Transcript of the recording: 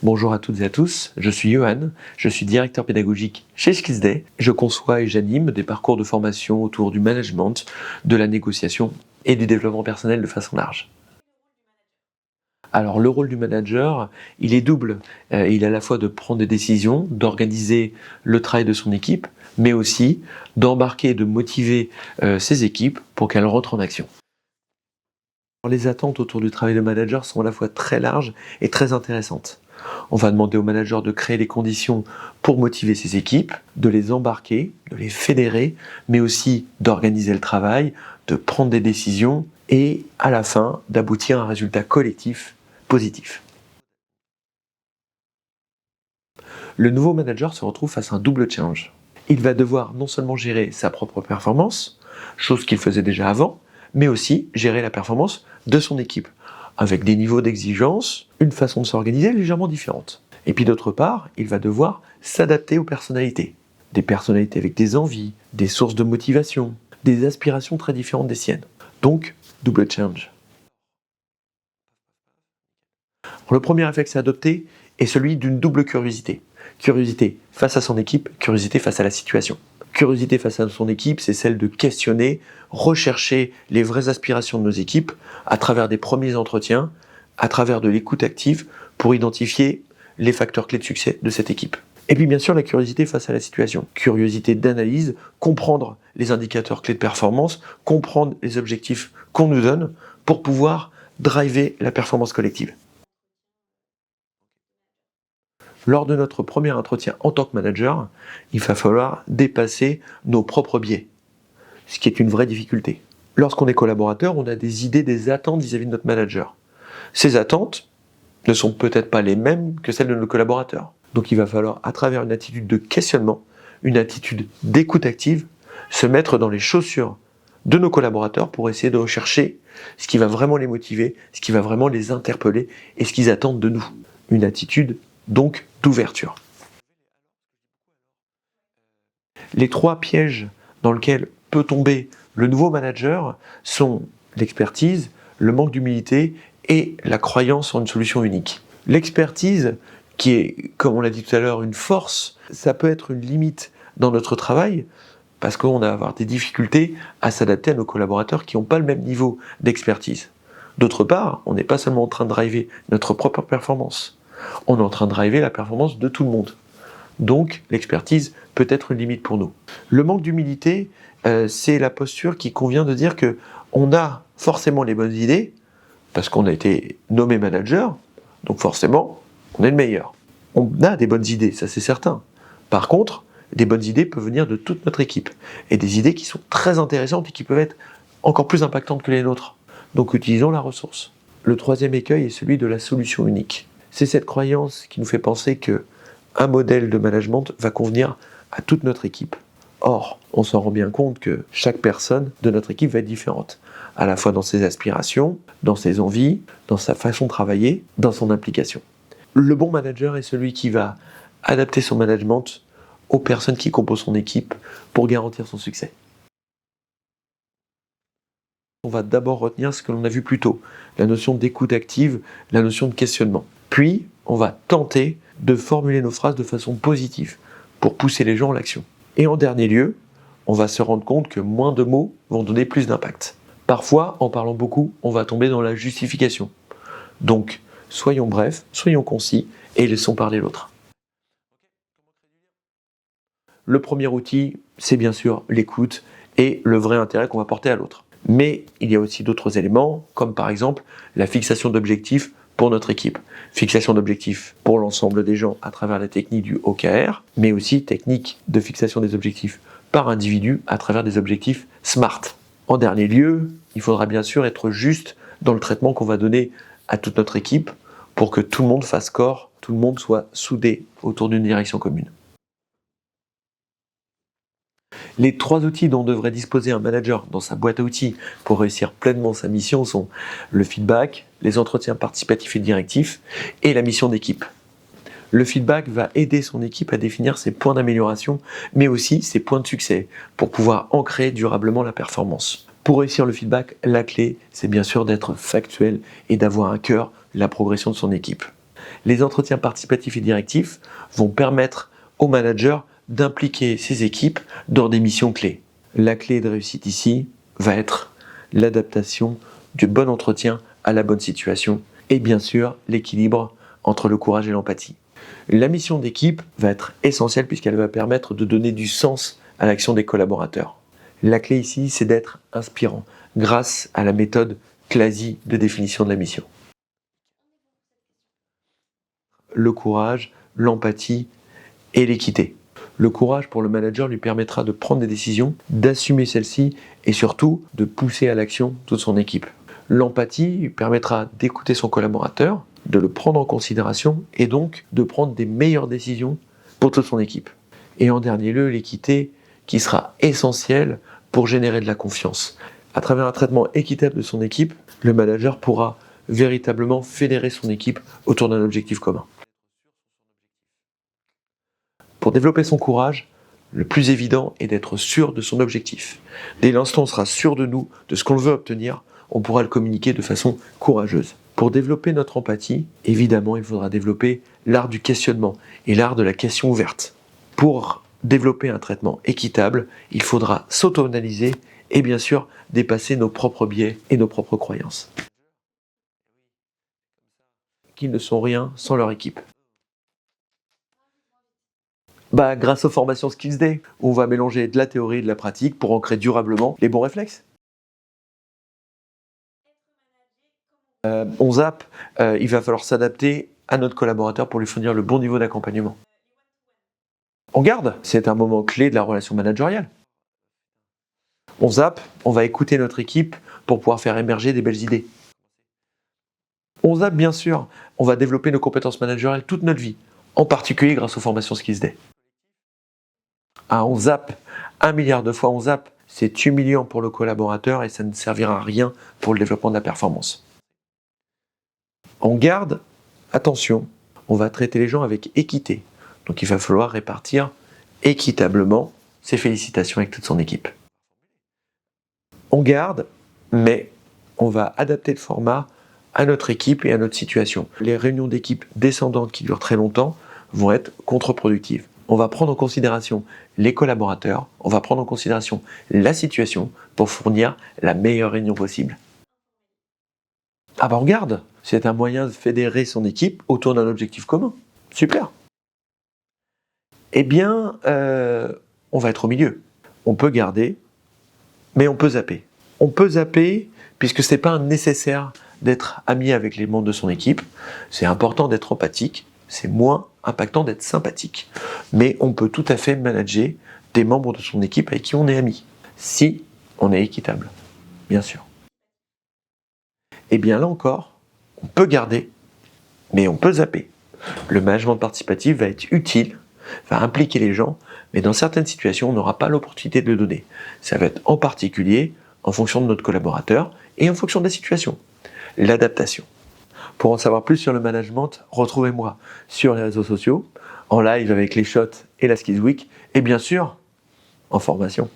Bonjour à toutes et à tous, je suis Johan, je suis directeur pédagogique chez Skillsday. Je conçois et j'anime des parcours de formation autour du management, de la négociation et du développement personnel de façon large. Alors le rôle du manager, il est double. Il est à la fois de prendre des décisions, d'organiser le travail de son équipe, mais aussi d'embarquer et de motiver ses équipes pour qu'elles rentrent en action. Les attentes autour du travail de manager sont à la fois très larges et très intéressantes. On va demander au manager de créer les conditions pour motiver ses équipes, de les embarquer, de les fédérer, mais aussi d'organiser le travail, de prendre des décisions et à la fin d'aboutir à un résultat collectif positif. Le nouveau manager se retrouve face à un double challenge. Il va devoir non seulement gérer sa propre performance, chose qu'il faisait déjà avant, mais aussi gérer la performance de son équipe, avec des niveaux d'exigence, une façon de s'organiser légèrement différente. Et puis d'autre part, il va devoir s'adapter aux personnalités. Des personnalités avec des envies, des sources de motivation, des aspirations très différentes des siennes. Donc, double challenge. Le premier réflexe à adopter est celui d'une double curiosité. Curiosité face à son équipe, curiosité face à la situation. Curiosité face à son équipe, c'est celle de questionner, rechercher les vraies aspirations de nos équipes à travers des premiers entretiens, à travers de l'écoute active pour identifier les facteurs clés de succès de cette équipe. Et puis bien sûr la curiosité face à la situation. Curiosité d'analyse, comprendre les indicateurs clés de performance, comprendre les objectifs qu'on nous donne pour pouvoir driver la performance collective. Lors de notre premier entretien en tant que manager, il va falloir dépasser nos propres biais, ce qui est une vraie difficulté. Lorsqu'on est collaborateur, on a des idées, des attentes vis-à-vis de notre manager. Ces attentes ne sont peut-être pas les mêmes que celles de nos collaborateurs. Donc il va falloir, à travers une attitude de questionnement, une attitude d'écoute active, se mettre dans les chaussures de nos collaborateurs pour essayer de rechercher ce qui va vraiment les motiver, ce qui va vraiment les interpeller et ce qu'ils attendent de nous. Une attitude donc d'ouverture. Les trois pièges dans lesquels peut tomber le nouveau manager sont l'expertise, le manque d'humilité et la croyance en une solution unique. L'expertise, qui est, comme on l'a dit tout à l'heure, une force, ça peut être une limite dans notre travail, parce qu'on va avoir des difficultés à s'adapter à nos collaborateurs qui n'ont pas le même niveau d'expertise. D'autre part, on n'est pas seulement en train de driver notre propre performance, on est en train de driver la performance de tout le monde. Donc, l'expertise peut être une limite pour nous. Le manque d'humilité, c'est la posture qui convient de dire qu'on a forcément les bonnes idées, parce qu'on a été nommé manager, donc forcément, on est le meilleur. On a des bonnes idées, ça c'est certain. Par contre, des bonnes idées peuvent venir de toute notre équipe, et des idées qui sont très intéressantes et qui peuvent être encore plus impactantes que les nôtres. Donc, utilisons la ressource. Le troisième écueil est celui de la solution unique. C'est cette croyance qui nous fait penser qu'un modèle de management va convenir à toute notre équipe. Or, on s'en rend bien compte que chaque personne de notre équipe va être différente, à la fois dans ses aspirations, dans ses envies, dans sa façon de travailler, dans son implication. Le bon manager est celui qui va adapter son management aux personnes qui composent son équipe pour garantir son succès. On va d'abord retenir ce que l'on a vu plus tôt, la notion d'écoute active, la notion de questionnement. Puis, on va tenter de formuler nos phrases de façon positive pour pousser les gens à l'action. Et en dernier lieu, on va se rendre compte que moins de mots vont donner plus d'impact. Parfois, en parlant beaucoup, on va tomber dans la justification. Donc, soyons brefs, soyons concis et laissons parler l'autre. Le premier outil, c'est bien sûr l'écoute et le vrai intérêt qu'on va porter à l'autre. Mais il y a aussi d'autres éléments, comme par exemple la fixation d'objectifs pour notre équipe. Fixation d'objectifs pour l'ensemble des gens à travers la technique du OKR, mais aussi technique de fixation des objectifs par individu à travers des objectifs SMART. En dernier lieu, il faudra bien sûr être juste dans le traitement qu'on va donner à toute notre équipe pour que tout le monde fasse corps, tout le monde soit soudé autour d'une direction commune. Les trois outils dont devrait disposer un manager dans sa boîte à outils pour réussir pleinement sa mission sont le feedback, les entretiens participatifs et directifs et la mission d'équipe. Le feedback va aider son équipe à définir ses points d'amélioration, mais aussi ses points de succès pour pouvoir ancrer durablement la performance. Pour réussir le feedback, la clé, c'est bien sûr d'être factuel et d'avoir à cœur la progression de son équipe. Les entretiens participatifs et directifs vont permettre au manager d'impliquer ses équipes dans des missions clés. La clé de réussite ici va être l'adaptation du bon entretien à la bonne situation et bien sûr l'équilibre entre le courage et l'empathie. La mission d'équipe va être essentielle puisqu'elle va permettre de donner du sens à l'action des collaborateurs. La clé ici, c'est d'être inspirant grâce à la méthode CLASI de définition de la mission. Le courage, l'empathie et l'équité. Le courage pour le manager lui permettra de prendre des décisions, d'assumer celles-ci et surtout de pousser à l'action toute son équipe. L'empathie lui permettra d'écouter son collaborateur, de le prendre en considération et donc de prendre des meilleures décisions pour toute son équipe. Et en dernier lieu, l'équité qui sera essentielle pour générer de la confiance. À travers un traitement équitable de son équipe, le manager pourra véritablement fédérer son équipe autour d'un objectif commun. Pour développer son courage, le plus évident est d'être sûr de son objectif. Dès l'instant où on sera sûr de nous, de ce qu'on veut obtenir, on pourra le communiquer de façon courageuse. Pour développer notre empathie, évidemment, il faudra développer l'art du questionnement et l'art de la question ouverte. Pour développer un traitement équitable, il faudra s'auto-analyser et bien sûr dépasser nos propres biais et nos propres croyances. Qu'ils ne sont rien sans leur équipe. Grâce aux formations Skills Day, on va mélanger de la théorie et de la pratique pour ancrer durablement les bons réflexes. On zappe, il va falloir s'adapter à notre collaborateur pour lui fournir le bon niveau d'accompagnement. On garde, c'est un moment clé de la relation managériale. On zappe, on va écouter notre équipe pour pouvoir faire émerger des belles idées. On zappe, bien sûr, on va développer nos compétences managériales toute notre vie, en particulier grâce aux formations Skills Day. On zappe, 1 milliard de fois on zappe, c'est humiliant pour le collaborateur et ça ne servira à rien pour le développement de la performance. On garde, attention, on va traiter les gens avec équité. Donc il va falloir répartir équitablement ses félicitations avec toute son équipe. On garde, mais on va adapter le format à notre équipe et à notre situation. Les réunions d'équipe descendantes qui durent très longtemps vont être contre-productives. On va prendre en considération les collaborateurs, on va prendre en considération la situation pour fournir la meilleure réunion possible. On garde, c'est un moyen de fédérer son équipe autour d'un objectif commun. Super. On va être au milieu. On peut garder, mais on peut zapper. On peut zapper puisque ce n'est pas nécessaire d'être ami avec les membres de son équipe. C'est important d'être empathique, c'est moins impactant d'être sympathique. Mais on peut tout à fait manager des membres de son équipe avec qui on est ami, si on est équitable, bien sûr. Là encore, on peut garder, mais on peut zapper. Le management participatif va être utile, va impliquer les gens, mais dans certaines situations, on n'aura pas l'opportunité de le donner. Ça va être en particulier en fonction de notre collaborateur et en fonction de la situation. L'adaptation. Pour en savoir plus sur le management, retrouvez-moi sur les réseaux sociaux, en live avec les shots et la Skills Week, et bien sûr, en formation.